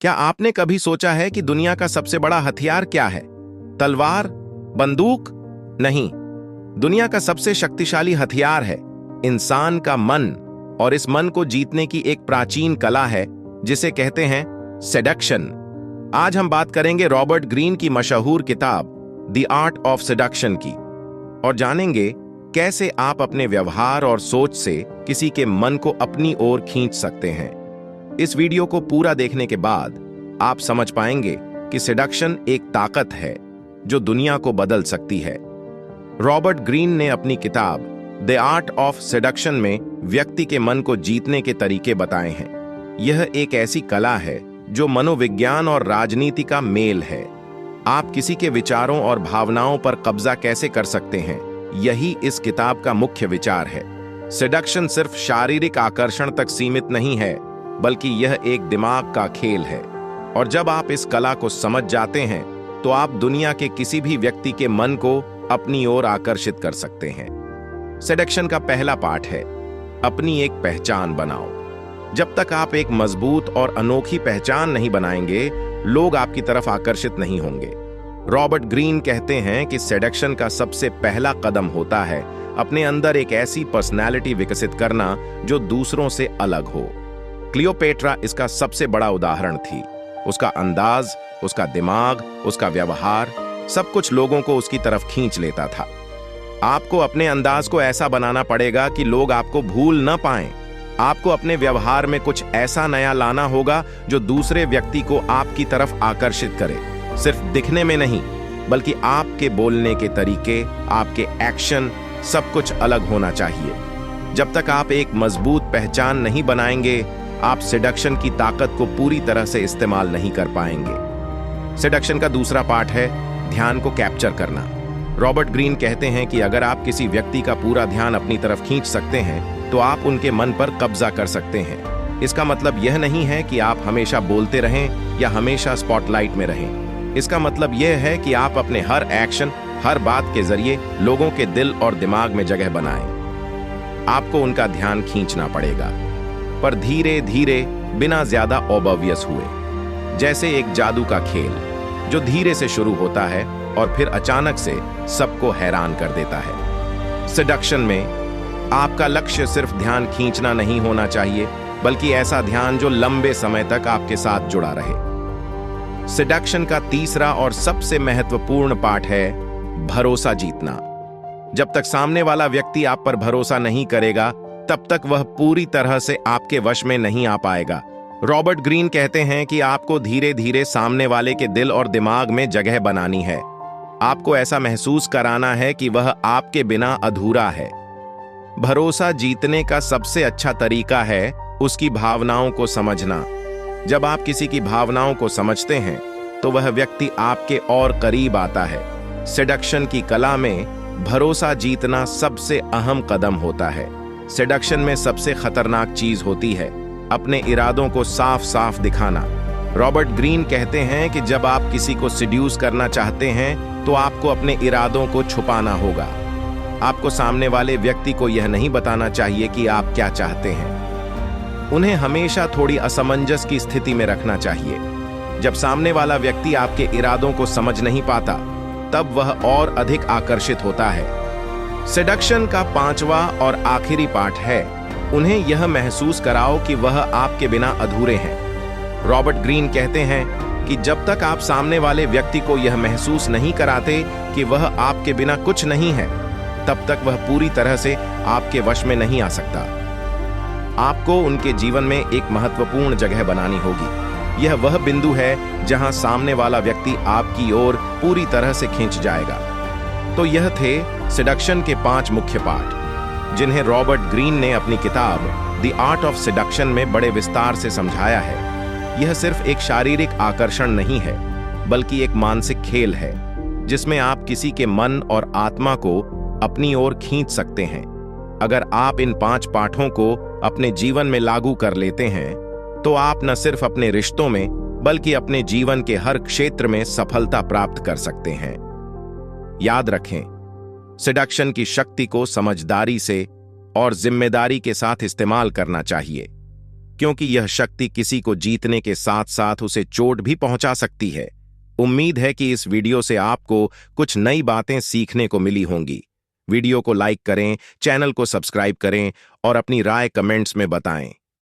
क्या आपने कभी सोचा है कि दुनिया का सबसे बड़ा हथियार क्या है? तलवार? बंदूक? नहीं, दुनिया का सबसे शक्तिशाली हथियार है इंसान का मन, और इस मन को जीतने की एक प्राचीन कला है जिसे कहते हैं सेडक्शन। आज हम बात करेंगे रॉबर्ट ग्रीन की मशहूर किताब द आर्ट ऑफ सेडक्शन की, और जानेंगे कैसे आप अपने व्यवहार और सोच से किसी के मन को अपनी ओर खींच सकते हैं। इस वीडियो को पूरा देखने के बाद आप समझ पाएंगे कि सेडक्शन एक ताकत है जो दुनिया को बदल सकती है। रॉबर्ट ग्रीन ने अपनी किताब द आर्ट ऑफ सेडक्शन में व्यक्ति के मन को जीतने के तरीके बताए हैं। यह एक ऐसी कला है जो मनोविज्ञान और राजनीति का मेल है। आप किसी के विचारों और भावनाओं पर कब्जा कैसे कर सकते हैं, यही इस किताब का मुख्य विचार है। सेडक्शन सिर्फ शारीरिक आकर्षण तक सीमित नहीं है, बल्कि यह एक दिमाग का खेल है, और जब आप इस कला को समझ जाते हैं तो आप दुनिया के किसी भी व्यक्ति के मन को अपनी ओर आकर्षित कर सकते हैं। सेडक्शन का पहला पाठ है अपनी एक पहचान बनाओ। जब तक आप एक मजबूत और अनोखी पहचान नहीं बनाएंगे, लोग आपकी तरफ आकर्षित नहीं होंगे। रॉबर्ट ग्रीन कहते हैं कि सेडक्शन का सबसे पहला कदम होता है अपने अंदर एक ऐसी पर्सनैलिटी विकसित करना जो दूसरों से अलग हो। क्लियोपेट्रा इसका सबसे बड़ा उदाहरण थी। उसका अंदाज, उसका दिमाग, उसका व्यवहार, सब कुछ लोगों को उसकी तरफ खींच लेता था। आपको अपने अंदाज को ऐसा बनाना पड़ेगा कि लोग आपको भूल न पाएं। आपको अपने व्यवहार में कुछ ऐसा नया लाना होगा जो दूसरे व्यक्ति को आपकी तरफ आकर्षित करे। सिर्फ दिखने में नहीं, बल्कि आपके बोलने के तरीके, आपके एक्शन, सब कुछ अलग होना चाहिए। जब तक आप एक मजबूत पहचान नहीं बनाएंगे, आप सेडक्शन की ताकत को पूरी तरह से इस्तेमाल नहीं कर पाएंगे। सेडक्शन का दूसरा पार्ट है ध्यान को कैप्चर करना। रॉबर्ट ग्रीन कहते हैं कि अगर आप किसी व्यक्ति का पूरा ध्यान अपनी तरफ खींच सकते हैं, तो आप उनके मन पर कब्जा कर सकते हैं। इसका मतलब यह नहीं है कि आप हमेशा बोलते रहें या हमेशा स्पॉटलाइट में रहें। इसका मतलब यह है कि आप अपने हर एक्शन, हर बात के जरिए लोगों के दिल और दिमाग में जगह बनाएं। आपको उनका ध्यान खींचना पड़ेगा, पर धीरे धीरे, बिना ज्यादा ऑब्वियस हुए। जैसे एक जादू का खेल जो धीरे से शुरू होता है और फिर अचानक से सबको हैरान कर देता है। सेडक्शन में आपका लक्ष्य सिर्फ ध्यान खींचना नहीं होना चाहिए, बल्कि ऐसा ध्यान जो लंबे समय तक आपके साथ जुड़ा रहे। सेडक्शन का तीसरा और सबसे महत्वपूर्ण पाठ है भरोसा जीतना। जब तक सामने वाला व्यक्ति आप पर भरोसा नहीं करेगा, तब तक वह पूरी तरह से आपके वश में नहीं आ पाएगा। रॉबर्ट ग्रीन कहते हैं कि आपको धीरे धीरे सामने वाले के दिल और दिमाग में जगह बनानी है। आपको ऐसा महसूस कराना है कि वह आपके बिना अधूरा है। भरोसा जीतने का सबसे अच्छा तरीका है उसकी भावनाओं को समझना। जब आप किसी की भावनाओं को समझते हैं, तो वह व्यक्ति आपके और करीब आता है। सेडक्शन की कला में भरोसा जीतना सबसे अहम कदम होता है। सेडक्शन में सबसे खतरनाक चीज होती है अपने इरादों को साफ साफ दिखाना। रॉबर्ट ग्रीन कहते हैं कि जब आप किसी को सिड्यूस करना चाहते हैं, तो आपको अपने इरादों को छुपाना होगा। आपको सामने वाले व्यक्ति को यह नहीं बताना चाहिए कि आप क्या चाहते हैं। उन्हें हमेशा थोड़ी असमंजस की स्थिति में रखना चाहिए। जब सामने वाला व्यक्ति आपके इरादों को समझ नहीं पाता, तब वह और अधिक आकर्षित होता है। सेडक्शन का पांचवा और आखिरी पाठ है उन्हें यह महसूस कराओ कि वह आपके बिना अधूरे हैं। रॉबर्ट ग्रीन कहते हैं कि जब तक आप सामने वाले व्यक्ति को यह महसूस नहीं कराते कि वह आपके बिना कुछ नहीं है, तब तक वह पूरी तरह से आपके वश में नहीं आ सकता। आपको उनके जीवन में एक महत्वपूर्ण जगह बनानी होगी। यह वह बिंदु है जहां सामने वाला व्यक्ति आपकी ओर पूरी तरह से खींच जाएगा। तो यह थे सेडक्शन के 5 मुख्य पाठ, जिन्हें रॉबर्ट ग्रीन ने अपनी किताब द आर्ट ऑफ सेडक्शन में बड़े विस्तार से समझाया है। यह सिर्फ एक शारीरिक आकर्षण नहीं है, बल्कि एक मानसिक खेल है, जिसमें आप किसी के मन और आत्मा को अपनी ओर खींच सकते हैं। अगर आप इन 5 पाठों को अपने जीवन में लागू कर लेते हैं, तो आप न सिर्फ अपने रिश्तों में, बल्कि अपने जीवन के हर क्षेत्र में सफलता प्राप्त कर सकते हैं। याद रखें, सेडक्शन की शक्ति को समझदारी से और जिम्मेदारी के साथ इस्तेमाल करना चाहिए। क्योंकि यह शक्ति किसी को जीतने के साथ साथ उसे चोट भी पहुंचा सकती है। उम्मीद है कि इस वीडियो से आपको कुछ नई बातें सीखने को मिली होंगी। वीडियो को लाइक करें, चैनल को सब्सक्राइब करें और अपनी राय कमेंट्स में बताएं।